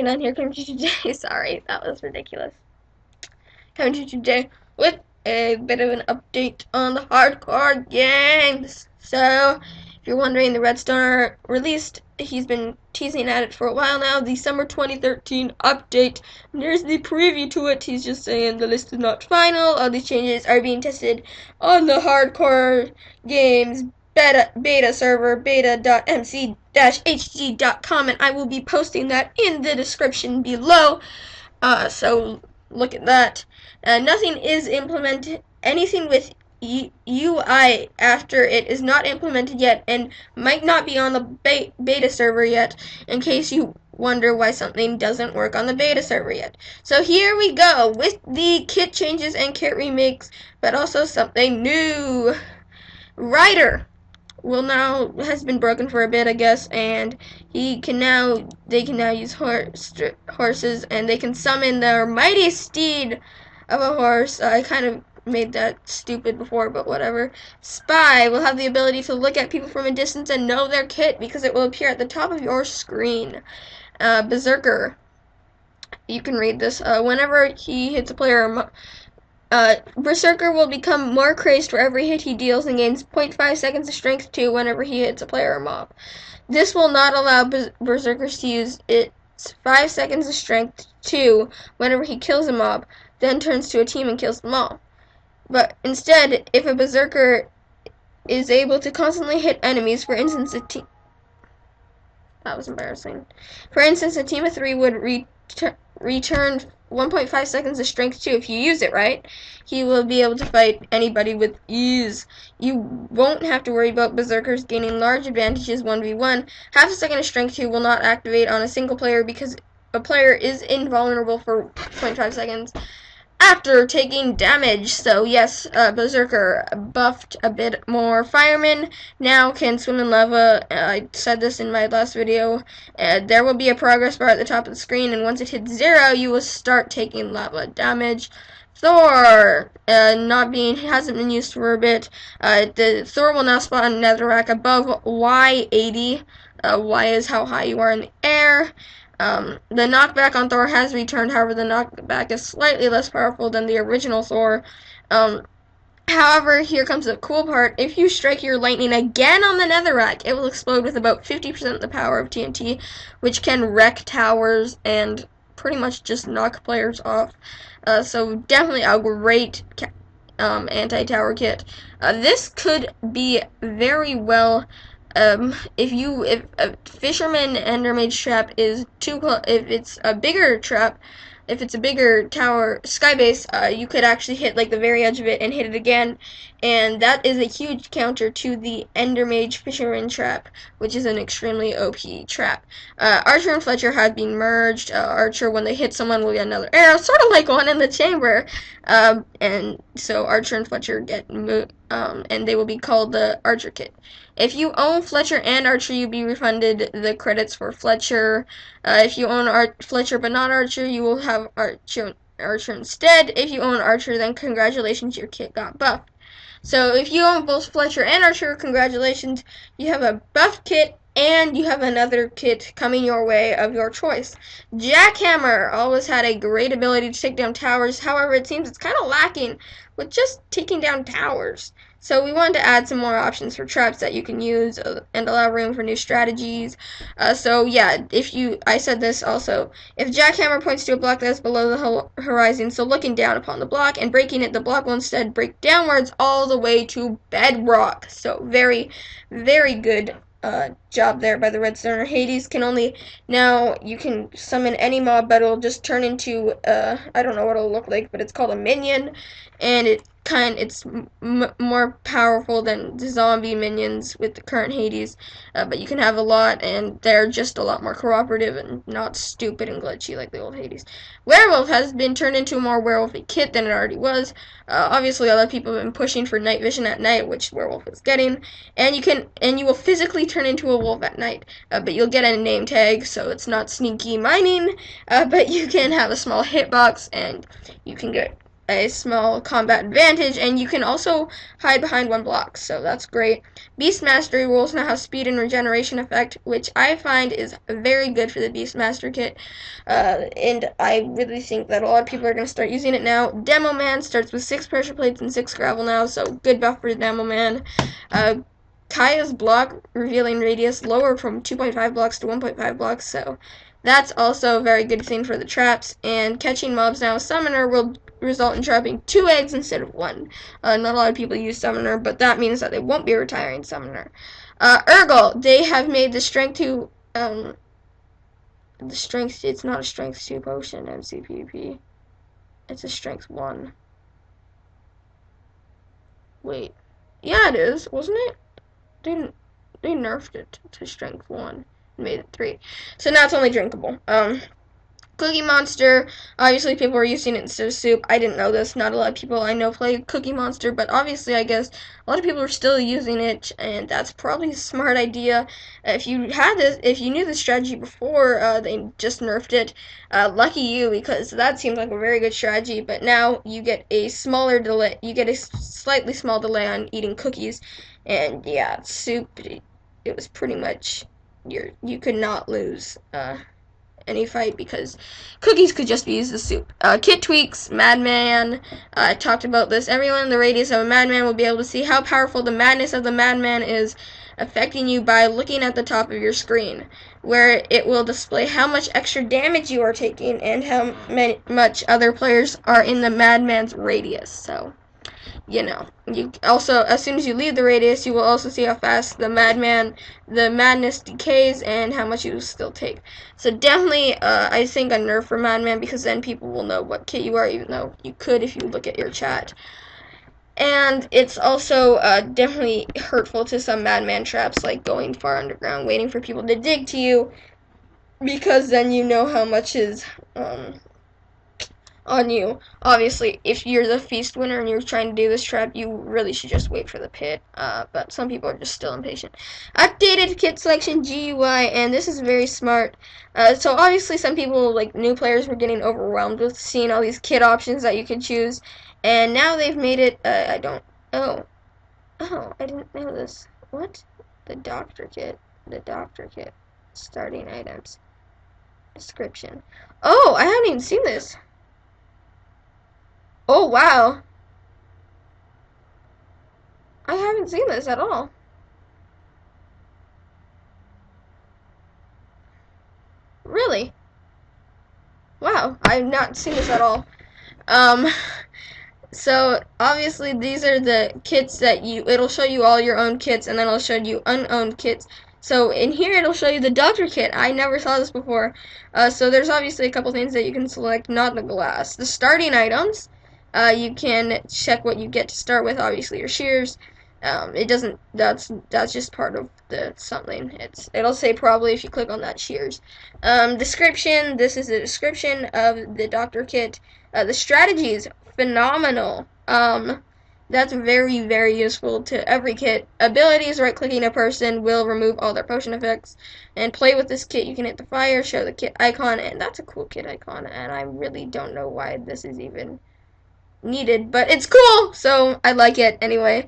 99 here, coming to you today. Sorry, that was ridiculous. Coming to you today with a bit of an update on the hardcore games. So, if you're wondering, the Redstone released, he's been teasing at it for a while now, the summer 2013 update. And there's the preview to it. He's just saying the list is not final. All these changes are being tested on the hardcore games beta server, beta.mc-hg.com, and I will be posting that in the description below. So look at that. Nothing is implemented. Anything with UI after it is not implemented yet and might not be on the beta server yet, in case you wonder why something doesn't work on the beta server yet. So here we go with the kit changes and kit remakes, but also something new. Rider has been broken for a bit, I guess, and they can now use horses, and they can summon their mighty steed of a horse. I kind of made that stupid before, but whatever. Spy will have the ability to look at people from a distance and know their kit because it will appear at the top of your screen. Berserker, you can read this. Whenever he hits a player, Berserker will become more crazed for every hit he deals and gains 0.5 seconds of strength 2 whenever he hits a player or mob. This will not allow Berserkers to use its 5 seconds of strength 2 whenever he kills a mob, then turns to a team and kills them all. But instead, if a Berserker is able to constantly hit enemies, for instance, that was embarrassing. For instance, a team of 3 would return 1.5 seconds of strength 2 if you use it right. He will be able to fight anybody with ease. You won't have to worry about Berserkers gaining large advantages 1v1. Half a second of strength 2 will not activate on a single player because a player is invulnerable for 0.5 seconds after taking damage. So yes, Berserker buffed a bit more. Fireman now can swim in lava. I said this in my last video. There will be a progress bar at the top of the screen, and once it hits 0, you will start taking lava damage. Thor hasn't been used for a bit. The Thor will now spawn in Netherrack above Y80. Y is how high you are in the air. The knockback on Thor has returned, however the knockback is slightly less powerful than the original Thor. However, here comes the cool part. If you strike your lightning again on the Netherrack, it will explode with about 50% of the power of TNT, which can wreck towers and pretty much just knock players off. So definitely a great anti-tower kit. This could be very well if a fisherman endermage trap is if it's a bigger trap, if it's a bigger tower sky base, you could actually hit like the very edge of it and hit it again, and that is a huge counter to the endermage fisherman trap, which is an extremely OP trap. Archer and Fletcher have been merged. Archer, when they hit someone, will get another arrow, sort of like one in the chamber, and so Archer and Fletcher get and they will be called the Archer kit. If you own Fletcher and Archer, you'll be refunded the credits for Fletcher. If you own Fletcher but not Archer, you will have Archer instead. If you own Archer, then congratulations, your kit got buffed. So if you own both Fletcher and Archer, congratulations, you have a buff kit and you have another kit coming your way of your choice. Jackhammer always had a great ability to take down towers. However, it seems it's kind of lacking with just taking down towers. So we wanted to add some more options for traps that you can use and allow room for new strategies. So yeah, I said this also, if Jackhammer points to a block that is below the horizon, so looking down upon the block and breaking it, the block will instead break downwards all the way to bedrock. So very, very good job there by the Redstone. Hades can only, now you can summon any mob, but it'll just turn into, I don't know what it'll look like, but it's called a minion, and it's more powerful than the zombie minions with the current Hades, but you can have a lot, and they're just a lot more cooperative and not stupid and glitchy like the old Hades. Werewolf has been turned into a more werewolfy kit than it already was. Obviously, a lot of people have been pushing for night vision at night, which Werewolf is getting, and you will physically turn into a wolf at night, but you'll get a name tag, so it's not sneaky mining, but you can have a small hitbox, and you can get a small combat advantage, and you can also hide behind one block, so that's great. Beast Mastery rules now have speed and regeneration effect, which I find is very good for the Beast Master kit, and I really think that a lot of people are going to start using it now. Demo Man starts with 6 pressure plates and 6 gravel now, so good buff for Demo Man. Kaya's block revealing radius lowered from 2.5 blocks to 1.5 blocks, so that's also a very good thing for the traps. And catching mobs now, Summoner will result in dropping 2 eggs instead of 1. Not a lot of people use Summoner, but that means that they won't be retiring Summoner. Urgle, they have made the strength 2, it's not a strength 2 potion, MCPVP. It's a strength 1. Wait. Yeah, it is, wasn't it? They nerfed it to strength 1. Made it 3. So now it's only drinkable. Cookie Monster, obviously people are using it instead of soup. I didn't know this. Not a lot of people I know play Cookie Monster, but obviously I guess a lot of people are still using it, and that's probably a smart idea. If you knew the strategy before they just nerfed it, lucky you, because that seems like a very good strategy, but now you get a smaller delay, you get a slightly small delay on eating cookies, and yeah, soup, it was pretty much, you could not lose, any fight, because cookies could just be used as soup. Kit tweaks, Madman, I talked about this. Everyone in the radius of a Madman will be able to see how powerful the madness of the Madman is affecting you by looking at the top of your screen, where it will display how much extra damage you are taking and how much other players are in the Madman's radius. So, you know, you also, as soon as you leave the radius, you will also see how fast the madness decays and how much you still take. So definitely, I think a nerf for Madman, because then people will know what kit you are, even though you could if you look at your chat. And it's also definitely hurtful to some Madman traps, like going far underground, waiting for people to dig to you, because then you know how much is on you. Obviously, if you're the feast winner and you're trying to do this trap, you really should just wait for the pit, but some people are just still impatient. Updated kit selection GUI, and this is very smart. So obviously some people, like new players, were getting overwhelmed with seeing all these kit options that you could choose, and now they've made it, I didn't know this. What? The doctor kit, starting items, description. Oh, I haven't even seen this. Oh, wow. I haven't seen this at all. Really? Wow, I've not seen this at all. So, obviously, these are the kits that it'll show you all your own kits, and then it'll show you unowned kits. So, in here, it'll show you the doctor kit. I never saw this before. So, there's obviously a couple things that you can select, not the glass. The starting items. You can check what you get to start with, obviously your shears. It doesn't, that's just part of the something. It'll say probably if you click on that shears. Description, this is the description of the doctor kit. The strategies, phenomenal. That's very, very useful to every kit. Abilities, right-clicking a person will remove all their potion effects. And play with this kit, you can hit the fire, show the kit icon, and that's a cool kit icon, and I really don't know why this is even needed, but it's cool, so I like it anyway.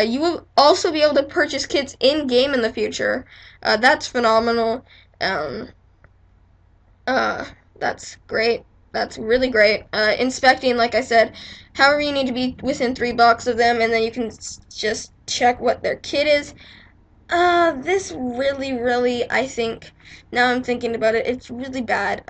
You will also be able to purchase kits in-game in the future. That's phenomenal. That's great. That's really great. Inspecting, like I said, however, you need to be within 3 blocks of them, and then you can just check what their kit is. This really, I think, now I'm thinking about it, it's really bad.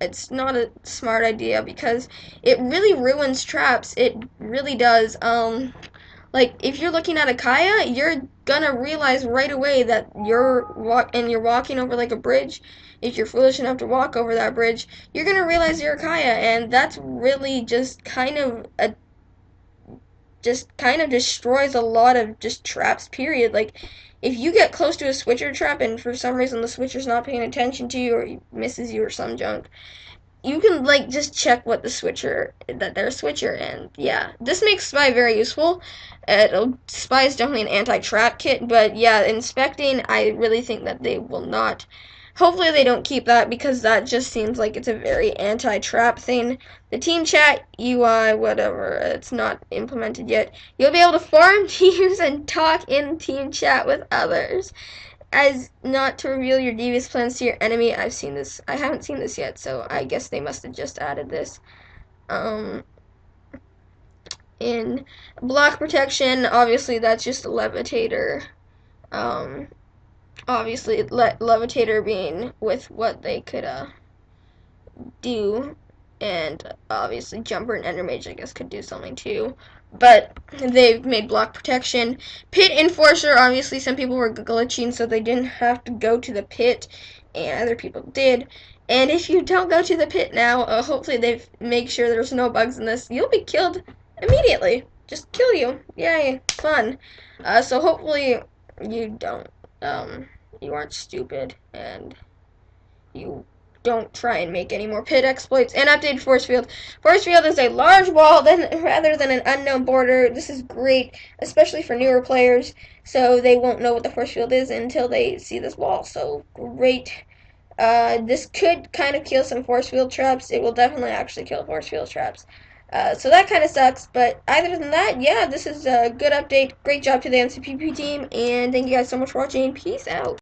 It's not a smart idea, because it really ruins traps. It really does. Like, if you're looking at a Kaya, you're gonna realize right away that you're walking over like a bridge. If you're foolish enough to walk over that bridge, you're gonna realize you're a Kaya, and that's really just kind of destroys a lot of just traps, period. Like, if you get close to a switcher trap and for some reason the switcher's not paying attention to you or he misses you or some junk, you can, like, just check what the switcher, that they're a switcher, and yeah. This makes Spy very useful. Spy is definitely an anti-trap kit, but yeah, inspecting, I really think that they will not Hopefully they don't keep that, because that just seems like it's a very anti-trap thing. The team chat UI, whatever, it's not implemented yet. You'll be able to farm teams and talk in team chat with others. As not to reveal your devious plans to your enemy. I've seen this. I haven't seen this yet, so I guess they must have just added this. In block protection, obviously that's just a levitator. Obviously levitator being with what they could do, and obviously jumper and ender mage I guess could do something too, but they've made block protection. Pit enforcer, obviously some people were glitching, so they didn't have to go to the pit, and other people did. And if you don't go to the pit now, hopefully they make sure there's no bugs in this. You'll be killed immediately. Just kill you. Yay, fun. So hopefully you don't, you aren't stupid, and you don't try and make any more pit exploits. And updated force field. Force field is a large wall rather than an unknown border. This is great, especially for newer players, so they won't know what the force field is until they see this wall. So great. This could kind of kill some force field traps. It will definitely actually kill force field traps. So that kind of sucks, but other than that, yeah, this is a good update. Great job to the MCPVP team, and thank you guys so much for watching. Peace out.